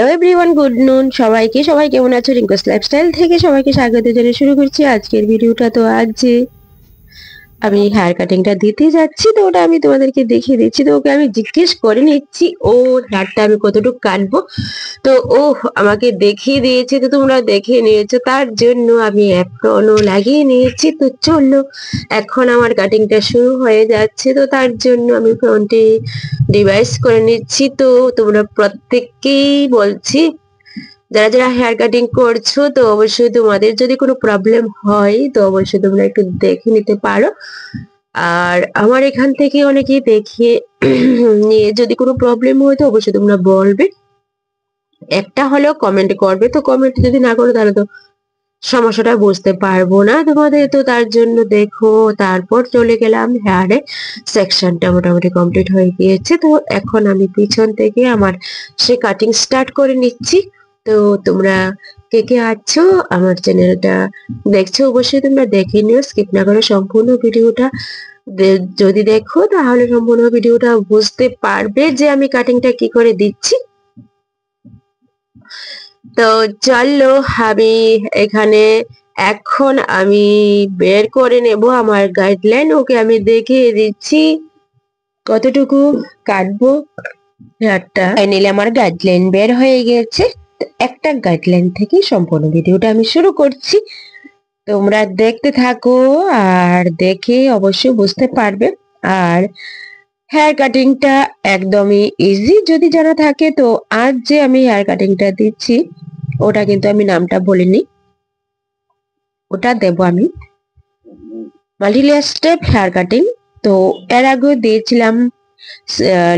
Hello everyone, good নুন সবাইকে। সবাই কেমন আছো? রিঙ্কুস লাইফস্টাইল থেকে সবাইকে স্বাগত জানিয়ে শুরু করছি আজকের ভিডিওটা। তো আজ আমি হেয়ার কাটিংটা দিতে যাচ্ছি, তো ওটা আমি তোমাদেরকে দেখিয়ে দিচ্ছি। তো ওকে আমি জিজ্ঞেস করে নিচ্ছি ও হেয়ারটা আমি কতটুকু কাটবো। তো ও আমাকে দেখিয়ে দিয়েছে, তো তোমরা দেখে নিয়েছো, তার জন্য আমি অ্যাপ্রনও লাগিয়ে নিয়েছি। তো চলো, এখন আমার কাটিংটা শুরু হয়ে যাচ্ছে। তো তার জন্য আমি ফ্রন্টে ডিভাইস করে নিচ্ছি। তো তোমরা প্রত্যেককেই বলছি, যারা যারা হেয়ার কাটিং করছো, তো অবশ্যই তোমাদের যদি কোনো প্রবলেম হয় তো অবশ্যই তোমরা একটু দেখে নিতে পারো। আর আমার এখান থেকে অনেকেই দেখিয়ে নিয়ে যদি কোনো প্রবলেম হয় তো অবশ্যই তোমরা বলবে, একটা হলেও কমেন্ট করবে। তো কমেন্ট যদি না করো তাহলে তো সমস্যাটা বুঝতে পারবো না তোমাদের। তো তার জন্য দেখো, তারপর চলে গেলাম হেয়ারে। সেকশনটা মোটামুটি কমপ্লিট হয়ে গিয়েছে। তো এখন আমি পিছন থেকে আমার সে কাটিং স্টার্ট করে নিচ্ছি। তো তোমরা কে কে আছো আমার চ্যানেলটা দেখছো অবশ্যই তোমরা দেখে নিও, স্কিপ না করে সম্পূর্ণ ভিডিওটা। যদি দেখো তাহলে সম্পূর্ণ ভিডিওটা বুঝতে পারবে যে আমি কাটিংটা কি করে দিচ্ছি। তো চলো, আমি এখানে এখন আমি বের করে নেব আমার গাইডলাইন। ওকে আমি দেখিয়ে দিচ্ছি কতটুকু কাটবো হেয়ারটা। ফাইনালি আমার গাইডলাইন বের হয়ে গেছে। একটা গাইডলাইন থেকে সম্পূর্ণ ভিডিওটা আমি শুরু করছি। তোমরা দেখতে থাকো আর দেখে অবশ্যই বুঝতে পারবে। আর হেয়ার কাটিংটা একদমই ইজি যদি জানা থাকে। তো আজ যে আমি হেয়ার কাটিংটা দিচ্ছি ওটা কিন্তু আমি নামটা বলিনি, ওটা দেব আমি multi layer step hair cutting. তো এর আগে দিয়েছিলাম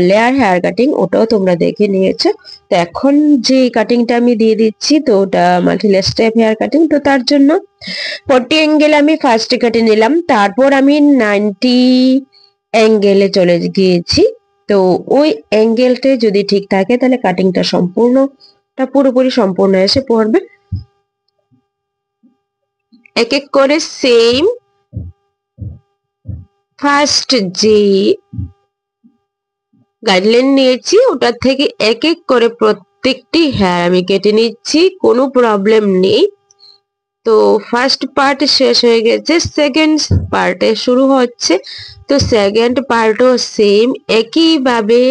লেয়ার হেয়ার কাটিং, ওটাও তোমরা দেখে নিয়েছো। তো এখন যে কাটিংটা আমি দিয়ে দিচ্ছি তো ওটা multi layer step hair cutting. তো তার জন্য 40 অ্যাঙ্গেল আমি ফার্স্টে কেটে নিলাম, তারপর আমি 90 অ্যাঙ্গেলে চলে গিয়েছি। তো ওই অ্যাঙ্গেলটা যদি ঠিক থাকে তাহলে কাটিংটা পুরোপুরি সম্পূর্ণ এসে পড়বে। এক এক করে সেম ফার্স্ট যে গাইডলাইন নিয়েছি ওটার থেকে এক এক করে প্রত্যেকটি হেয়ার আমি কেটে নিচ্ছি, কোনো প্রবলেম নেই। তো ফার্স্ট পার্ট শেষ হয়ে গেছে, সেকেন্ড পার্টে শুরু হচ্ছে। তো সেকেন্ড পার্টও সেম একইভাবে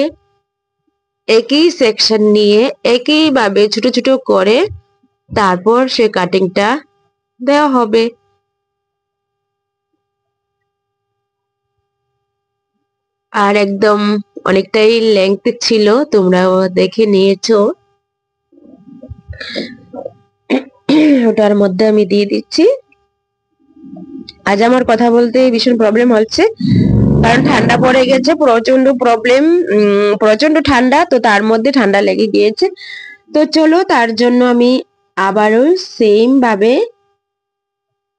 একই সেকশন নিয়ে একইভাবে ছোট ছোট করে তারপর সে কাটিংটা দেওয়া হবে। আর একদম অনেকটাই লেংথ ছিল, তোমরাও দেখে নিয়েছো। ওটার মধ্যে আমি দিয়ে দিচ্ছি। আজ আমার কথা বলতে ভীষণ প্রবলেম হচ্ছে, কারণ ঠান্ডা পড়ে গেছে, প্রচন্ড প্রবলেম, প্রচন্ড ঠান্ডা। তো তার মধ্যে ঠান্ডা লেগে গিয়েছে। তো চলো, তার জন্য আমি আবারও সেম ভাবে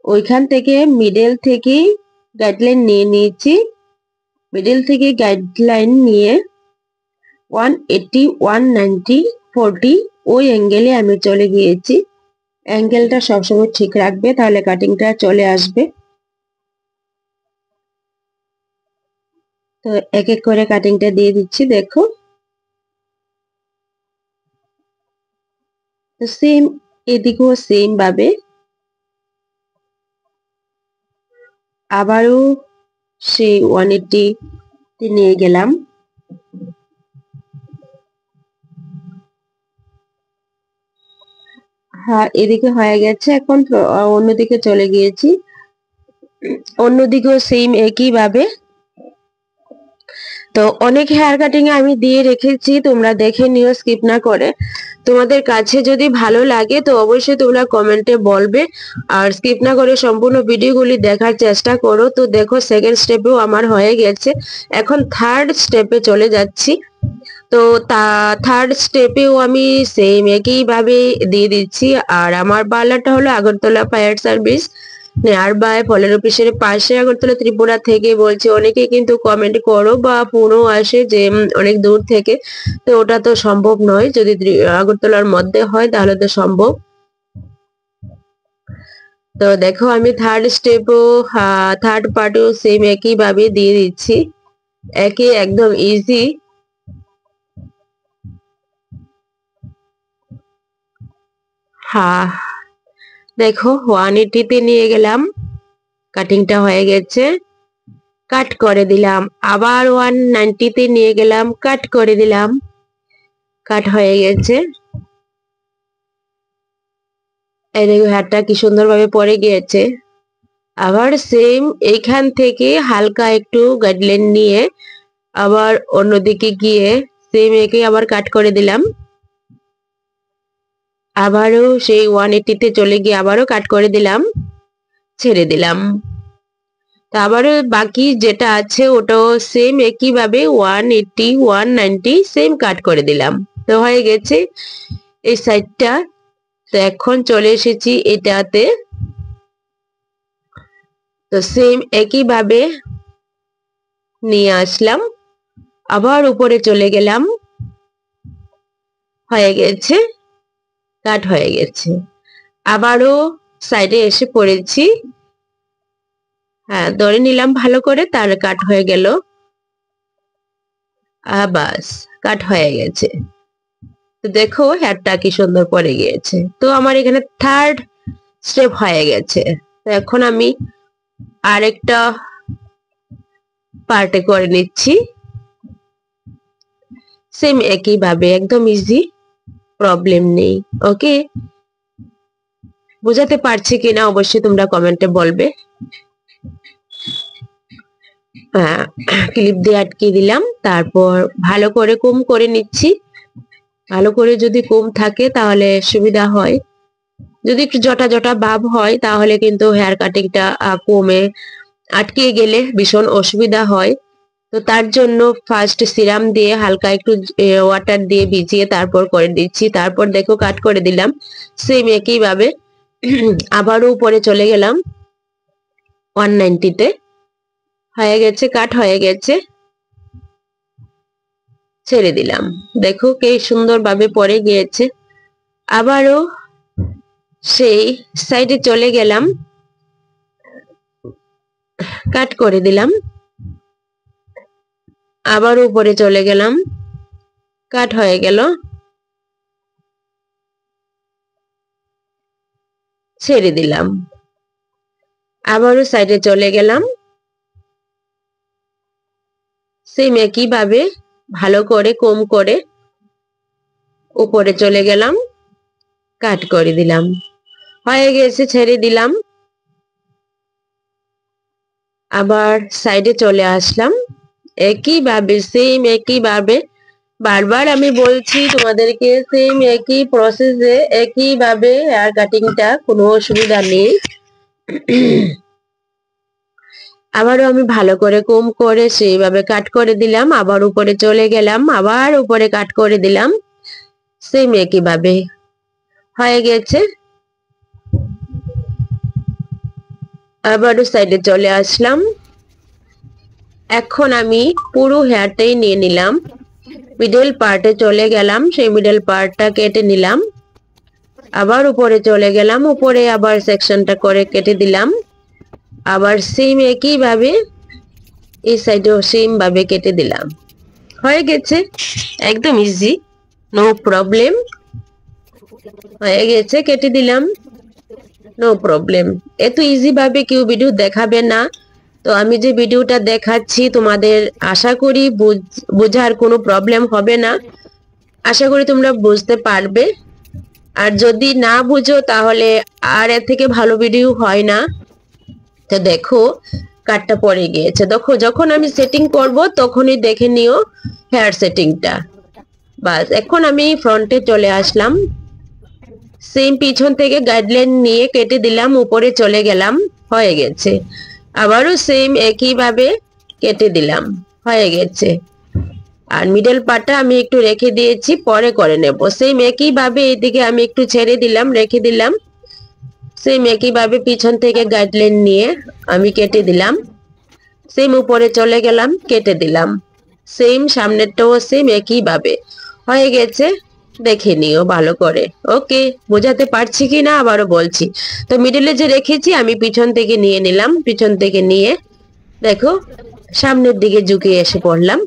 ওইখান থেকে মিডল থেকে গাইডলাইন নিয়ে নিয়েছি। মিডল থেকে গাইডলাইন নিয়ে 180, 190, 40 ওই অ্যাঙ্গেলে আমি চলে গিয়েছি। অ্যাঙ্গেলটা সবসময় ঠিক রাখবে, তাহলে কাটিংটা চলে আসবে। তো এক এক করে কাটিংটা দিয়ে দিচ্ছি, দেখো। তো সেম এদিকেও সেম ভাবে আবারও সেই 180 নিয়ে গেলাম। হ্যাঁ, এদিকে হয়ে গেছে। এখন অন্যদিকে চলে গিয়েছি, অন্যদিকেও সেম একই ভাবে। তো অনেক হেয়ার কাটিং এ আমি দিয়ে রেখেছি, তোমরা দেখে নিও স্কিপ না করে। তোমাদের কাছে যদি ভালো লাগে তো অবশ্যই তোমরা কমেন্টে বলবে, আর স্কিপ না করে সম্পূর্ণ ভিডিওগুলি দেখার চেষ্টা করো। তো দেখো, সেকেন্ড স্টেপেও আমার হয়ে গেছে, এখন থার্ড স্টেপে চলে যাচ্ছি। তো থার্ড স্টেপেও আমি সেম একইভাবে দিয়ে দিচ্ছি। আর আমার পার্লারটা হলো Agartala fire service nearby ফলের অফিসের পাশে, আগরতলা ত্রিপুরা থেকে বলছি। অনেকে কিন্তু কমেন্ট করো বা ফোনও আসে যে অনেক দূর থেকে, তো ওটা তো সম্ভব নয়। যদি আগরতলার মধ্যে হয় তাহলে তো সম্ভব। তো দেখো, আমি থার্ড স্টেপও থার্ড পার্টও সেম একই ভাবে দিয়ে দিচ্ছি, একদম ইজি। হ্যাঁ দেখো 180 নিয়ে গেলাম, কাটিংটা হয়ে গেছে, কাট করে দিলাম। আবার 190 নিয়ে গেলাম, কাট করে দিলাম, কাট হয়ে গেছে। এই দেখো হেয়ারটা কি সুন্দর ভাবে পড়ে গিয়েছে। আবার সেম এইখান থেকে হালকা একটু গাইডলাইন নিয়ে আবার অন্যদিকে গিয়ে সেম একে আবার কাট করে দিলাম। আবারও সেই 180 চলে গিয়ে আবারও কাট করে দিলাম, ছেড়ে দিলাম। তো আবারও বাকি যেটা আছে ওটাও সেম একইভাবে 180 190 সেম কাট করে দিলাম। তো হয়ে গেছে এই সাইডটা। তো এখন চলে এসেছি এটাতে। তো সেম একইভাবে নিয়ে আসলাম, আবার উপরে চলে গেলাম, হয়ে গেছে, কাট হয়ে গেছে। আবারও সাইডে এসে পড়েছি, হ্যাঁ ধরে নিলাম ভালো করে, তার কাট হয়ে গেল। বাস কাট হয়ে গেছে। তো দেখো হেয়ারটা কি সুন্দর পড়ে গিয়েছে। তো আমার এখানে থার্ড স্টেপ হয়ে গেছে। তো এখন আমি আরেকটা পার্টে করে নিচ্ছি সেম একইভাবে, একদম ইজি, প্রবলেম নেই। ওকে, বুঝাতে পারছি কিনা অবশ্যই তোমরা কমেন্টে বলবে। ক্লিপ দিয়ে আটকে দিলাম, তারপর ভালো করে কম করে নিচ্ছি। ভালো করে যদি কম থাকে তাহলে সুবিধা হয়, যদি একটু জটা জটা ভাব হয় তাহলে কিন্তু হেয়ার কাটিংটা কমে আটকে গেলে ভীষণ অসুবিধা হয়। তো তার জন্য ফার্স্ট সিরাম দিয়ে হালকা একটু ওয়াটার দিয়ে ভিজিয়ে তারপর করে দিচ্ছি। তারপর দেখো কাট করে দিলাম সেম একইভাবে। আবারও উপরে চলে গেলাম 190 হয়ে গেছে, কাট হয়ে গেছে, ছেড়ে দিলাম। দেখো কি সুন্দর ভাবে পড়ে গিয়েছে। আবারও সেই সাইডে চলে গেলাম, কাট করে দিলাম, আবার উপরে চলে গেলাম, কাট হয়ে গেল, ছেড়ে দিলাম। আবারও সাইডে চলে গেলাম, সেম একইভাবে ভালো করে কম করে উপরে চলে গেলাম, কাট করে দিলাম, হয়ে গেছে, ছেড়ে দিলাম। আবার সাইডে চলে আসলাম একইভাবে, সেম একইভাবে। বারবার আমি বলছি তোমাদেরকে সেম একই প্রসেসে একইভাবে হেয়ার কাটিংটা, কোনো অসুবিধা নেই। আবারও আমি ভালো করে কম করে সেইভাবে কাট করে দিলাম, আবার উপরে চলে গেলাম, আবার উপরে কাট করে দিলাম, সেম একইভাবে হয়ে গেছে। আবারও সাইডে চলে আসলাম। এখন আমি পুরো হেয়ারটাই নিয়ে নিলাম, মিডল পার্টে চলে গেলাম, সেই মিডল পার্টটা কেটে নিলাম, আবার উপরে চলে গেলাম, উপরে আবার সেকশনটা করে কেটে দিলাম, আবার সেম একইভাবে এই সাইডেও সেম ভাবে কেটে দিলাম, হয়ে গেছে, একদম ইজি, নো প্রবলেম, হয়ে গেছে, কেটে দিলাম, নো প্রবলেম। এত ইজি ভাবে কেউ ভিডিও দেখাবে না। তো আমি যে ভিডিওটা দেখাচ্ছি তোমাদের আশা করি বোঝার কোনো প্রবলেম হবে না, আশা করি তোমরা বুঝতে পারবে। আর যদি না বুঝো তাহলে আর এর থেকে ভালো ভিডিও হয় না। তো দেখো কাটটা পড়ে গিয়েছে, দেখো যখন আমি সেটিং করব তখনই দেখে নিও হেয়ার সেটিংটা। বাস এখন আমি ফ্রন্টে চলে আসলাম, সেম পিছন থেকে গাইডলাইন নিয়ে কেটে দিলাম, উপরে চলে গেলাম, হয়ে গেছে। আবারও সেম একইভাবে কেটে দিলাম, হয়ে গেছে। আর মিডল পার্টটা আমি একটু রেখে দিয়েছি, পরে করে নেব। সেম একইভাবে এইদিকে আমি একটু ছেড়ে দিলাম, রেখে দিলাম, সেম একইভাবে পিছন থেকে গাইডলাইন নিয়ে আমি কেটে দিলাম, সেম উপরে চলে গেলাম, কেটে দিলাম, সেম সামনেরটাও সেম একইভাবে হয়ে গেছে। দেখে নিও ভালো করে। ওকে, বোঝাতে পারছি কি না আবারও বলছি। তো মিডলে যে রেখেছি আমি পিছন থেকে নিয়ে নিলাম, পিছন থেকে নিয়ে দেখো সামনের দিকে ঝুঁকিয়ে এসে পড়লাম,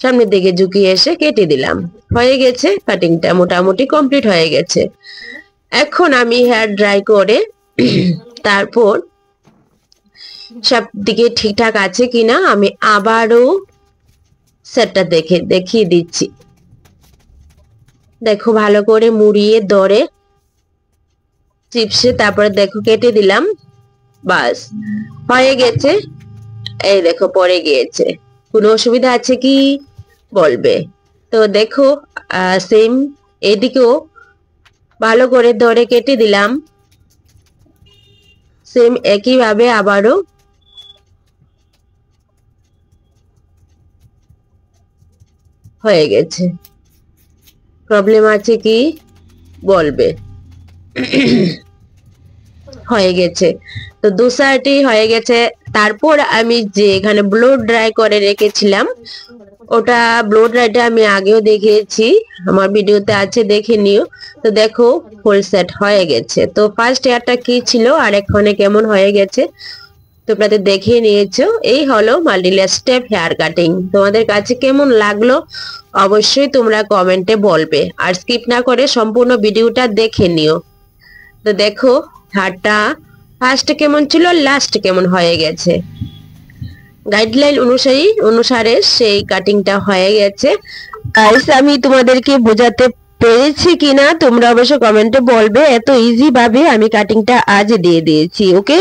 সামনের দিকে ঝুঁকিয়ে এসে কেটে দিলাম, হয়ে গেছে। কাটিংটা মোটামুটি কমপ্লিট হয়ে গেছে। এখন আমি হেয়ার ড্রাই করে তারপর সব দিকে ঠিকঠাক আছে কিনা আমি আবারও সেটটা দেখিয়ে দিচ্ছি। দেখো ভালো করে মুড়িয়ে ধরে চিপসে তারপরে দেখো কেটে দিলাম, বাস হয়ে গেছে। এই দেখো পড়ে গিয়েছে, কোনো অসুবিধা আছে কি বলবে। তো দেখো সেম এদিকেও ভালো করে ধরে কেটে দিলাম, সেম একইভাবে আবারও হয়ে গেছে। প্রবলেম আছে কি বলবে। হয়ে গেছে, তো দু সাইডই হয়ে গেছে। তারপর আমি যে এখানে ব্লো ড্রাই করে রেখেছিলাম, ওটা ব্লো ড্রাইটা আমি আগেও দেখিয়েছি, আমার ভিডিওতে আছে, দেখে নিও। তো দেখো ফুল সেট হয়ে গেছে। তো ফার্স্ট হেয়ারটা কি ছিল আর এখানে কেমন হয়ে গেছে তোমরা তো দেখে নিয়েছো। এই হলো মাল্টিলেয়ার স্টেপ হেয়ার কাটিং। তোমাদের কাছে কেমন লাগলো অবশ্যই তোমরা কমেন্টে বলবে, আর স্কিপ না করে সম্পূর্ণ ভিডিওটা দেখে নিও। তো দেখো হেয়ারটা ফার্স্ট কেমন ছিল, লাস্ট কেমন হয়ে গেছে। গাইডলাইন অনুসারে সেই কাটিংটা হয়ে গেছে। গাইস আমি তোমাদেরকে বোঝাতে পেরেছি কিনা তোমরা অবশ্য কমেন্টে বলবে। এত ইজি ভাবে আমি কাটিংটা আজ দিয়ে দিয়েছি। ওকে,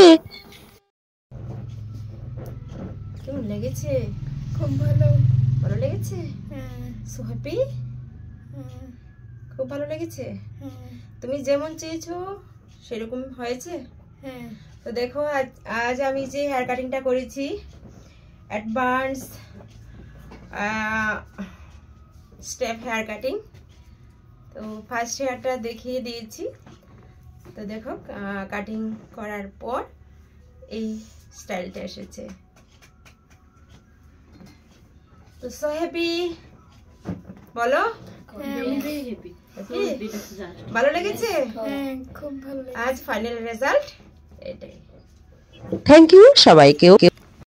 কেমন লেগেছে? খুব ভালো। ভালো লেগেছে? হ্যাঁ সো হ্যাপি? হ্যাঁ খুব ভালো লেগেছে? হ্যাঁ তুমি যেমন চেয়েছো সেরকম হয়েছে? হ্যাঁ তো দেখো আজ আমি যে হেয়ার কাটিংটা করেছি অ্যাডভান্স স্টেপ হেয়ার কাটিং। তো ফার্স্ট হেয়ারটা দেখিয়ে দিয়েছি। তো দেখো কাটিং করার পর এই স্টাইলটা এসেছে। তো সো হ্যাপি বলো। ভালো লেগেছে? হ্যাঁ খুব ভালো। আজ ফাইনাল রেজাল্ট এটাই। থ্যাংক ইউ সবাইকে।